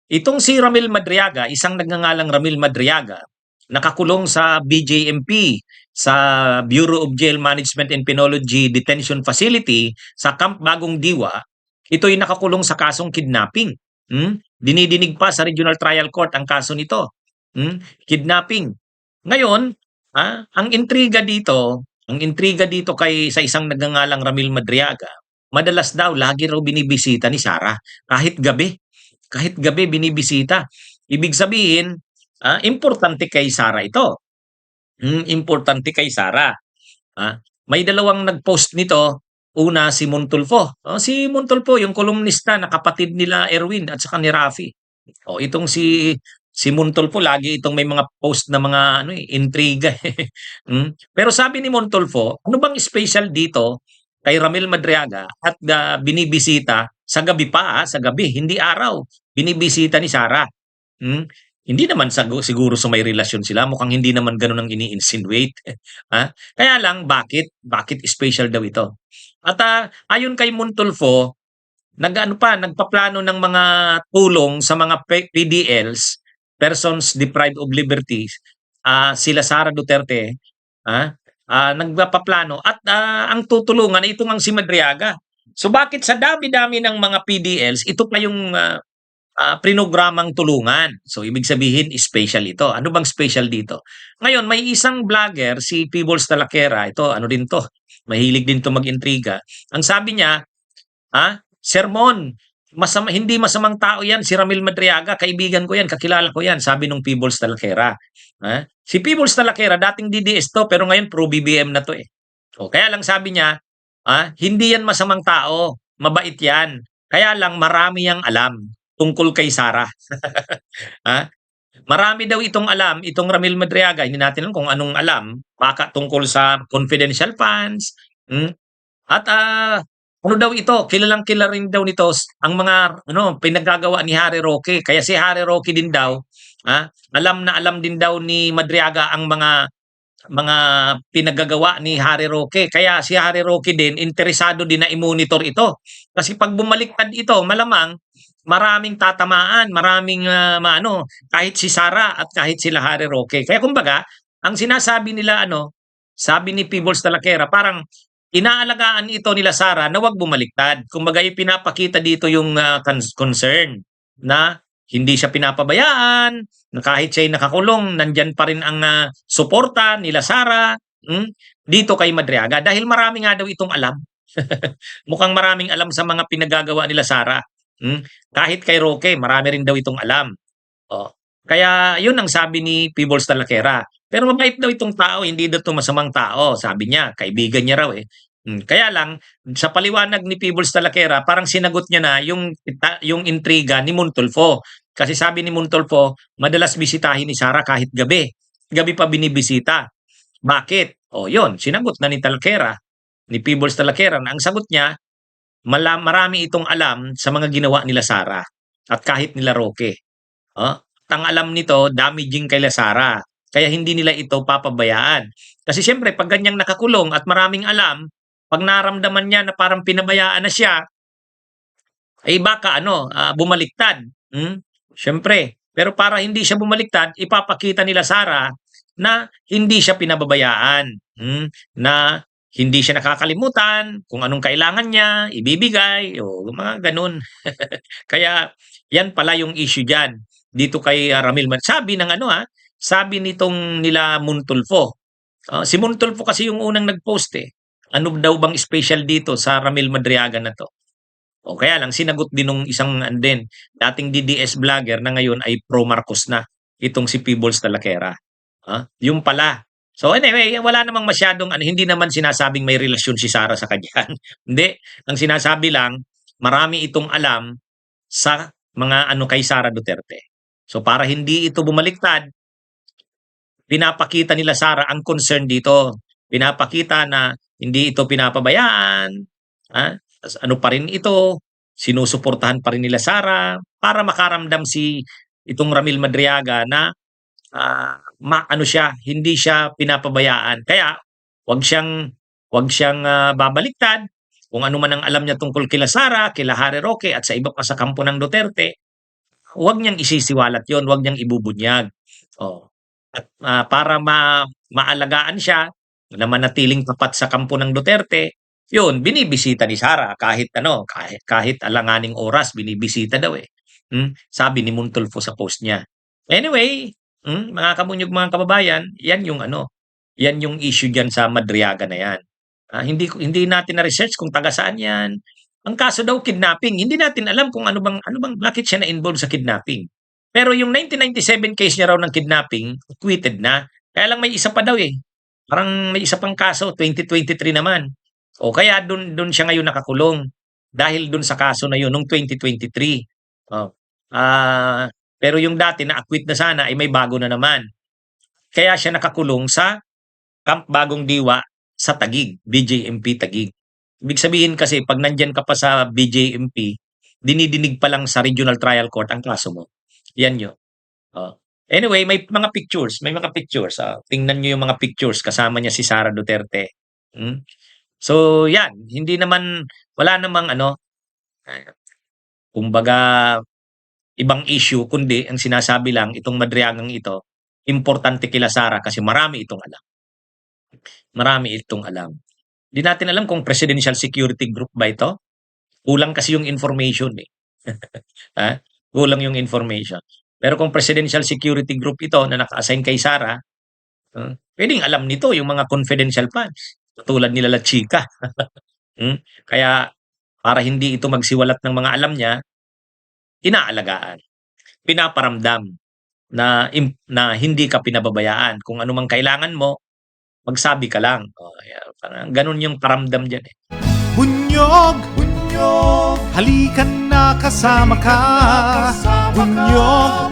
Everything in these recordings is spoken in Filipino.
Itong si Ramil Madriaga, isang nagngangalang Ramil Madriaga, nakakulong sa BJMP, sa Bureau of Jail Management and Penology Detention Facility sa Camp Bagong Diwa. Ito'y nakakulong sa kasong kidnapping. Dinidinig pa sa Regional Trial Court ang kaso nito. Kidnapping. Ngayon, ang intriga dito kay sa isang nagngangalang Ramil Madriaga, madalas daw lagi raw binibisita ni Sara kahit gabi. Kahit gabi binibisita. Ibig sabihin, importante kay Sara ito. Importante kay Sara. May dalawang nag-post nito. Una, si Montulfo. Si Montulfo, yung kolumnista na kapatid nila Erwin at saka ni Rafi. Itong si Montulfo, lagi itong may mga post na mga intriga. Pero sabi ni Montulfo, ano bang special dito kay Ramil Madriaga at binibisita sa gabi pa, sa gabi, hindi araw. Binibisita ni Sara. Hindi naman siguro sa may relasyon sila, mukhang hindi naman gano'n ang ini-insinuate. Kaya lang bakit special daw ito? At ayon kay Montulfo, nagpaplano ng mga tulong sa mga PDLs, persons deprived of liberties, sila Sara Duterte, nagpaplano at ang tutulungan ay itong ang si Madriaga. So bakit sa dami-dami ng mga PDLs, ito pa yung prinogramang tulungan. So ibig sabihin, special ito. Ano bang special dito? Ngayon, may isang vlogger, si Peebles Talaquera, ito, ano din to, mahilig din to mag-intriga. Ang sabi niya, sermon, hindi masamang tao yan, si Ramil Madriaga, kaibigan ko yan, kakilala ko yan, sabi nung Peebles Talaquera. Si Peebles Talaquera, dating DDS to, pero ngayon pro-BBM na to eh. Kaya lang sabi niya, hindi yan masamang tao, mabait yan. Kaya lang marami yang alam tungkol kay Sara. Marami daw itong alam, itong Ramil Madriaga, hindi natin alam kung anong alam, baka tungkol sa confidential funds, at ano daw ito, kilalang-kilala rin daw nito ang mga pinaggagawa ni Harry Roque. Kaya si Harry Roque din daw, alam na alam din daw ni Madriaga ang mga pinaggagawa ni Harry Roque. Kaya si Harry Roque din, interesado din na i-monitor ito. Kasi pag bumaliktad ito, malamang maraming tatamaan, maraming kahit si Sara at kahit sila Harry Roque. Kaya kumbaga, ang sinasabi nila, sabi ni Peebles Talaquera, parang inaalagaan ito nila Sara na wag bumaliktad. Kumbaga, ipinapakita dito yung concern na hindi siya pinapabayaan, na kahit siya'y nakakulong, nandyan pa rin ang suporta nila Sara dito kay Madriaga. Dahil marami nga daw itong alam. Mukhang maraming alam sa mga pinagagawa nila Sara. Kahit kay Roque, marami rin daw itong alam. Kaya yun ang sabi ni Peebles Talaquera. Pero mabait daw itong tao, hindi daw ito masamang tao. Sabi niya, kaibigan niya raw eh. Kaya lang, sa paliwanag ni Peebles Talaquera, parang sinagot niya na yung intriga ni Montulfo. Kasi sabi ni Montulfo, madalas bisitahin ni Sara kahit gabi. Gabi pa binibisita. Bakit? Yun, sinagot na ni Talaquera, ni Peebles Talaquera, na ang sagot niya, marami itong alam sa mga ginawa nila Sara at kahit nila Roque. Ang alam nito, damaging kay Sara. Kaya hindi nila ito papabayaan. Kasi siyempre, pag ganyang nakakulong at maraming alam, pag naramdaman niya na parang pinabayaan na siya, ay baka bumaliktad. Siyempre. Pero para hindi siya bumaliktad, ipapakita nila Sara na hindi siya pinababayaan. Na hindi siya nakakalimutan kung anong kailangan niya, ibibigay, o mga ganun. Kaya yan pala yung issue dyan. Dito kay Ramil sabi ng sabi nitong nila Montulfo. Si Montulfo kasi yung unang nag-post eh. Ano daw bang special dito sa Ramil Madriaga na to? Kaya lang sinagot din nung isang dating DDS vlogger na ngayon ay pro Marcos na, itong si Peebles Talaquera. Yung pala. So anyway, wala namang masyadong hindi naman sinasabing may relasyon si Sara sa kanya. Hindi. Ang sinasabi lang, marami itong alam sa mga kay Sara Duterte. So para hindi ito bumaliktad, pinapakita nila Sara ang concern dito. Pinapakita na hindi ito pinapabayaan. Ano pa rin ito, sinusuportahan pa rin nila Sara para makaramdam itong Ramil Madriaga na hindi siya pinapabayaan. Kaya wag siyang babaliktad kung ano man ang alam niya tungkol kila Sara, kila Harry Roque at sa iba pa sa kampo ng Duterte. huwag niyang isisiwalat 'yon, huwag niyang ibubunyag. Oh, at, para maalagaan siya na manatiling tapat sa kampo ng Duterte, 'yun binibisita ni Sara kahit ano, kahit alanganing oras binibisita daw, eh. Sabi ni Montulfo sa post niya. Anyway, mga kamunyog, mga kababayan, 'yan yung ano, 'yan yung issue diyan sa Madriaga na 'yan. Hindi natin na-research kung taga saan 'yan. Ang kaso daw kidnapping, hindi natin alam kung ano bang bakit siya na-involved sa kidnapping. Pero yung 1997 case niya raw ng kidnapping, acquitted na. Kaya lang may isa pa daw, eh. Parang may isa pang kaso, 2023 naman. O kaya dun siya ngayon nakakulong dahil dun sa kaso na yun nung 2023. Oh. Pero yung dati na-acquit na sana ay may bago na naman. Kaya siya nakakulong sa Camp Bagong Diwa sa Taguig, BJMP Taguig. Ibig sabihin kasi 'pag nandiyan ka pa sa BJMP, dinidinig pa lang sa Regional Trial Court ang kaso mo. 'Yan 'yun, oh. Anyway, may mga pictures, tingnan niyo yung mga pictures kasama niya si Sara Duterte, hmm. So 'yan, wala namang ano, ah, kumbaga ibang issue kundi ang sinasabi lang itong Madriagang ito, importante kila Sara kasi marami itong alam. Di natin alam kung Presidential Security Group ba ito. Kulang kasi yung information, eh. Kulang yung information. Pero kung Presidential Security Group ito na naka-assign kay Sara, puwedeng alam nito yung mga confidential funds, katulad nila La Chica. Kaya para hindi ito magsiwalat ng mga alam niya, inaalagaan, pinaparamdam na hindi ka pinababayaan. Kung ano mang kailangan mo, magsabi ka lang. Oh, ayan, parang gano'n yung paramdam diyan, eh. Bunyog, bunyog, halikan na kasama ka. Bunyog,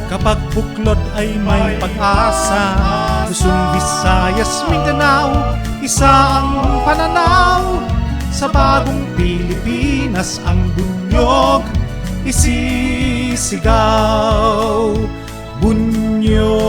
kapag buklod ay may pag-asa. Luzon, Visayas, Mindanao, isa ang pananaw. Sa bagong Pilipinas ang bunyog isisigaw. Bunyog,